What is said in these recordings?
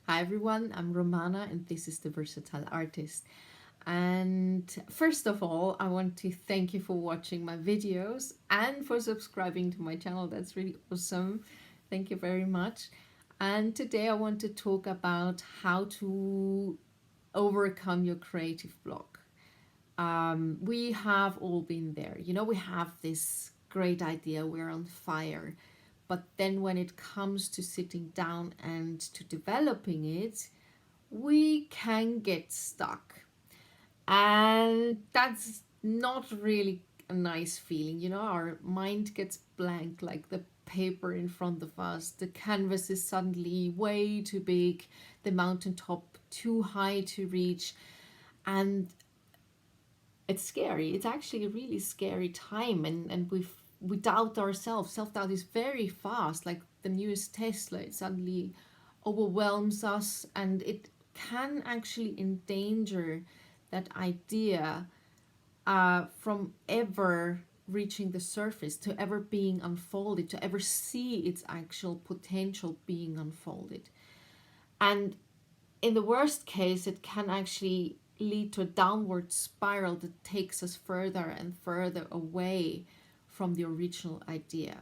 Hi everyone, I'm Romana and this is the Versatile Artist. And first of all, I want to thank you for watching my videos and for subscribing to my channel. That's really awesome. Thank you very much. And today I want to talk about how to overcome your creative block. We have all been there. We have this great idea, we're on fire. But then when it comes to sitting down and to developing it, we can get stuck. And that's not really a nice feeling. Our mind gets blank, like the paper in front of us. The canvas is suddenly way too big, the mountaintop too high to reach. And it's scary. It's actually a really scary time. And we doubt ourselves. Self-doubt is very fast, like the newest Tesla. It suddenly overwhelms us and it can actually endanger that idea from ever reaching the surface, to ever being unfolded, to ever see its actual potential being unfolded. And in the worst case, it can actually lead to a downward spiral that takes us further and further away from the original idea.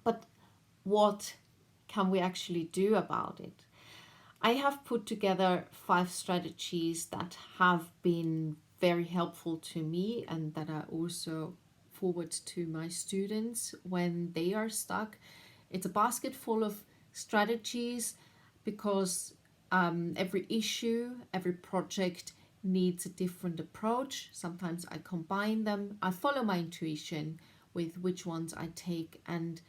But what can we actually do about it? I have put together 5 strategies that have been very helpful to me and that I also forward to my students when they are stuck. It's a basket full of strategies because every issue, every project needs a different approach. Sometimes I combine them. I follow my intuition with which ones I take, and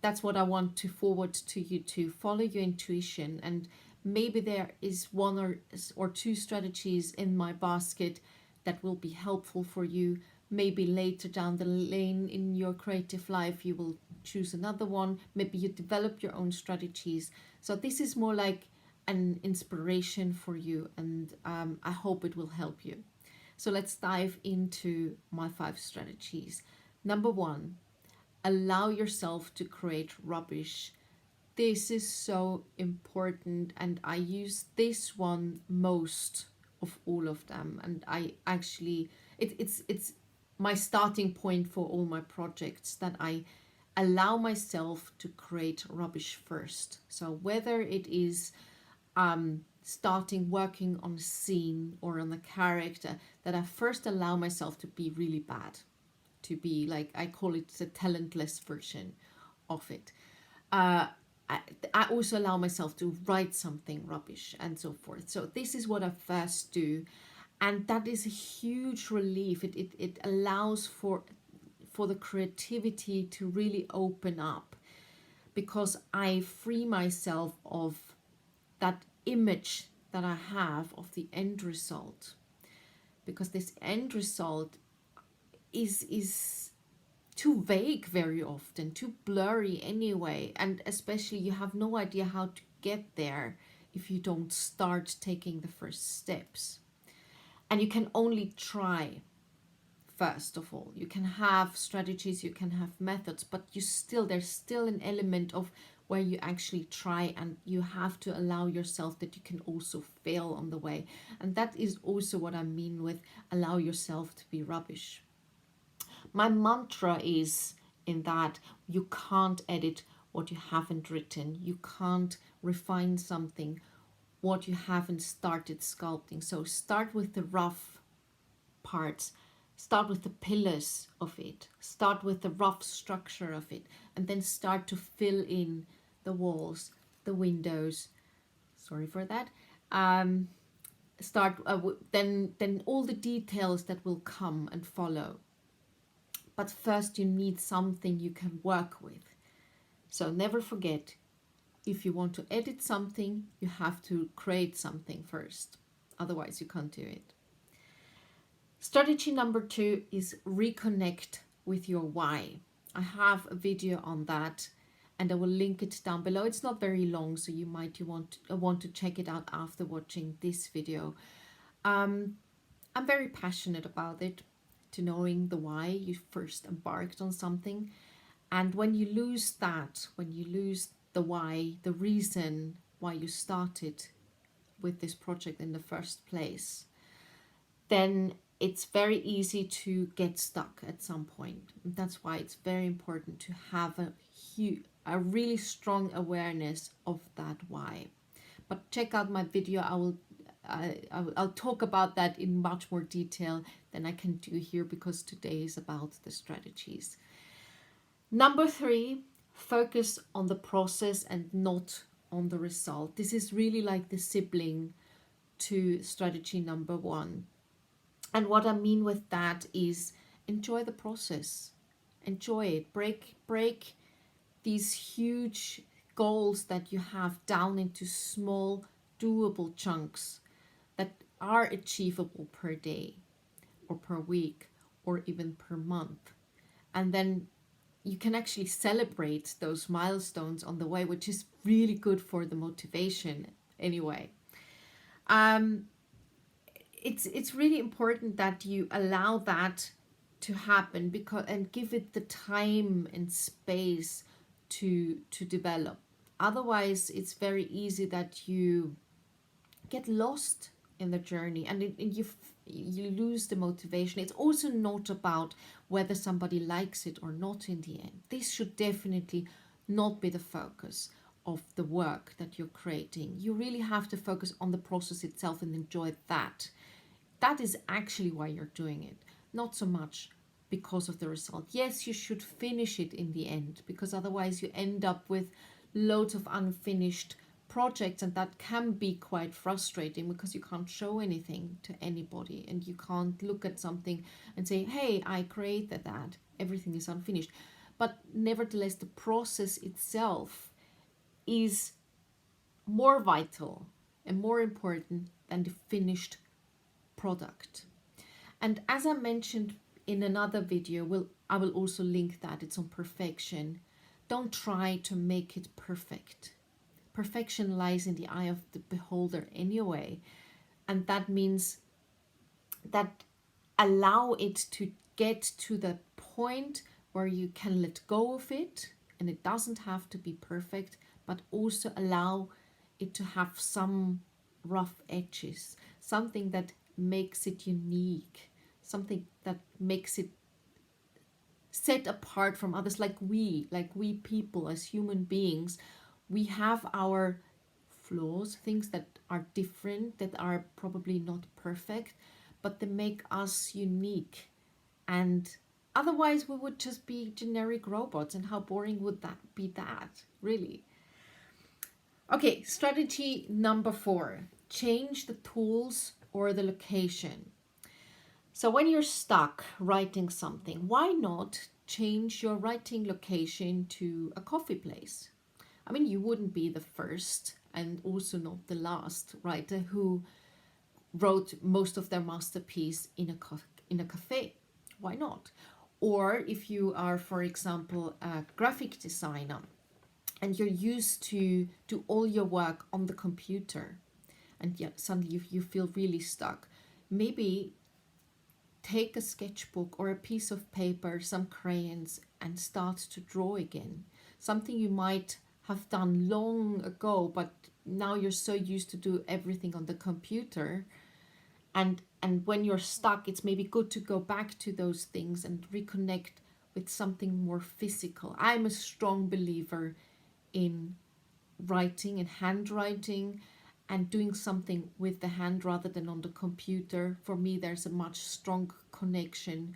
that's what I want to forward to you, to follow your intuition. And maybe there is one or two strategies in my basket that will be helpful for you. Maybe later down the lane in your creative life you will choose another one. Maybe you develop your own strategies. So this is more like an inspiration for you, and I hope it will help you. So let's dive into my 5 strategies. Number 1, allow yourself to create rubbish. This is so important, and I use this one most of all of them. And I actually, it's my starting point for all my projects, that I allow myself to create rubbish first. So whether it is starting working on a scene or on a character, that I first allow myself to be really bad, to be like, I call it the talentless version of it. Uh, I also allow myself to write something rubbish and so forth. So this is what I first do, and that is a huge relief. It allows for the creativity to really open up, because I free myself of that image that I have of the end result, because this end result is too vague very often, too blurry anyway, and especially you have no idea how to get there if you don't start taking the first steps. And you can only try. First of all, you can have strategies, you can have methods, but there's still an element of where you actually try, and you have to allow yourself that you can also fail on the way. And that is also what I mean with allow yourself to be rubbish. My mantra is in that you can't edit what you haven't written. You can't refine something what you haven't started sculpting. So start with the rough parts, start with the pillars of it, start with the rough structure of it, and then start to fill in the walls, the windows. Sorry for that. Start then all the details that will come and follow. But first you need something you can work with. So never forget, if you want to edit something, you have to create something first. Otherwise you can't do it. Strategy number 2 is reconnect with your why. I have a video on that and I will link it down below. It's not very long, so you might want to check it out after watching this video. I'm very passionate about it, to knowing the why you first embarked on something. And when you lose that, when you lose the why, the reason why you started with this project in the first place, then it's very easy to get stuck at some point. That's why it's very important to have a really strong awareness of that why. But check out my video. I'll talk about that in much more detail than I can do here, because today is about the strategies. Number 3, focus on the process and not on the result. This is really like the sibling to strategy number 1. And what I mean with that is enjoy the process. Enjoy it. Break these huge goals that you have down into small, doable chunks that are achievable per day or per week or even per month. And then you can actually celebrate those milestones on the way, which is really good for the motivation anyway. It's really important that you allow that to happen, because and give it the time and space to develop. Otherwise, it's very easy that you get lost in the journey, and you lose the motivation. It's also not about whether somebody likes it or not in the end. This should definitely not be the focus of the work that you're creating. You really have to focus on the process itself and enjoy that. That is actually why you're doing it, not so much because of the result. Yes, you should finish it in the end, because otherwise you end up with loads of unfinished projects, and that can be quite frustrating because you can't show anything to anybody, and you can't look at something and say, hey, I created that, everything is unfinished. But nevertheless, the process itself is more vital and more important than the finished product. And as I mentioned in another video, I will also link that, it's on perfection. Don't try to make it perfect. Perfection lies in the eye of the beholder anyway. And that means that allow it to get to the point where you can let go of it, and it doesn't have to be perfect, but also allow it to have some rough edges, something that makes it unique, something that makes it set apart from others. Like we people as human beings, we have our flaws, things that are different, that are probably not perfect, but they make us unique. And otherwise we would just be generic robots, and how boring would that be, that really? Okay, strategy number 4, change the tools or the location. So when you're stuck writing something, why not change your writing location to a coffee place? I mean, you wouldn't be the first and also not the last writer who wrote most of their masterpiece in a cafe. Why not? Or if you are, for example, a graphic designer and you're used to do all your work on the computer, and yet suddenly you feel really stuck, maybe take a sketchbook or a piece of paper, some crayons, and start to draw again. Something you might have done long ago, but now you're so used to do everything on the computer. And when you're stuck, it's maybe good to go back to those things and reconnect with something more physical. I'm a strong believer in writing and handwriting and doing something with the hand rather than on the computer. For me, there's a much stronger connection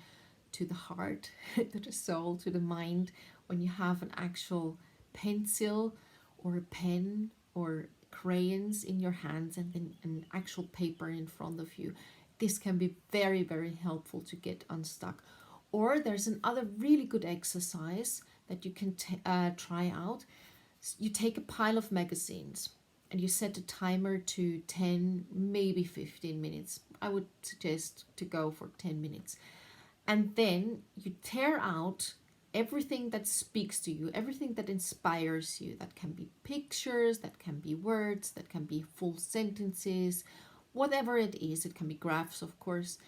to the heart, to the soul, to the mind, when you have an actual pencil or a pen or crayons in your hands and then an actual paper in front of you. This can be very, very helpful to get unstuck. Or there's another really good exercise that you can try out. You take a pile of magazines and you set a timer to 10, maybe 15 minutes. I would suggest to go for 10 minutes. And then you tear out everything that speaks to you, everything that inspires you. That can be pictures, that can be words, that can be full sentences, whatever it is. It can be graphs, of course.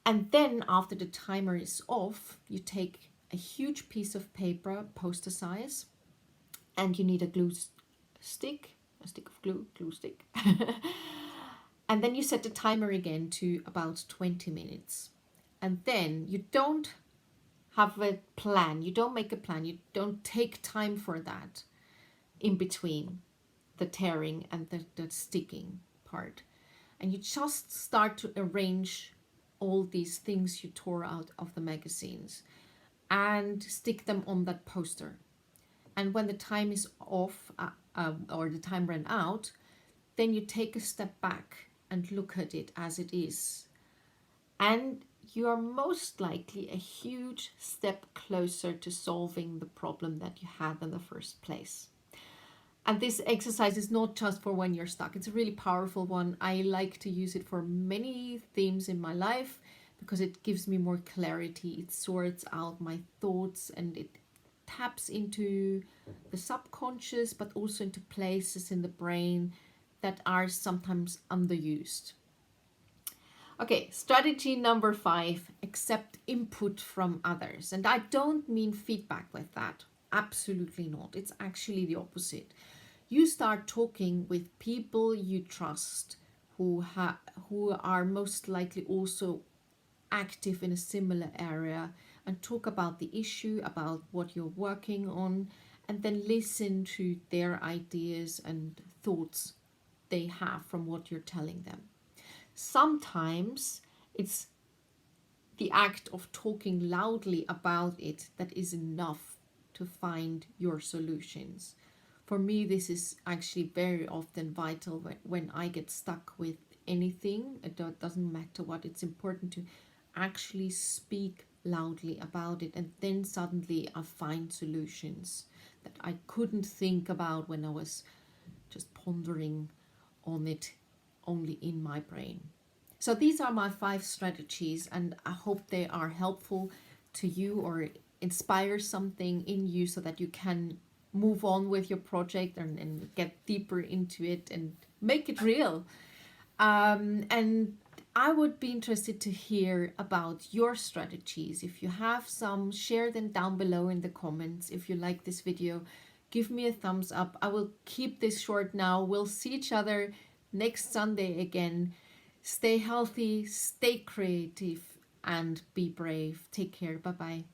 And then after the timer is off, you take a huge piece of paper, poster size, and you need a glue stick, a stick of glue stick. And then you set the timer again to about 20 minutes. And then you don't have a plan. You don't make a plan. You don't take time for that in between the tearing and the sticking part. And you just start to arrange all these things you tore out of the magazines and stick them on that poster. And when the time is off, or the time ran out, then you take a step back and look at it as it is. And you are most likely a huge step closer to solving the problem that you had in the first place. And this exercise is not just for when you're stuck. It's a really powerful one. I like to use it for many themes in my life because it gives me more clarity. It sorts out my thoughts and it taps into the subconscious, but also into places in the brain that are sometimes underused. Okay, strategy number 5, accept input from others. And I don't mean feedback with that. Absolutely not. It's actually the opposite. You start talking with people you trust who are most likely also active in a similar area, and talk about the issue, about what you're working on, and then listen to their ideas and thoughts they have from what you're telling them. Sometimes it's the act of talking loudly about it that is enough to find your solutions. For me, this is actually very often vital when I get stuck with anything. It doesn't matter what, it's important to actually speak loudly about it, and then suddenly I find solutions that I couldn't think about when I was just pondering on it only in my brain. So these are my 5 strategies, and I hope they are helpful to you or inspire something in you so that you can move on with your project and get deeper into it and make it real. And I would be interested to hear about your strategies. If you have some, share them down below in the comments. If you like this video, give me a thumbs up. I will keep this short now. We'll see each other next Sunday again. Stay healthy, stay creative, and be brave. Take care. Bye-bye.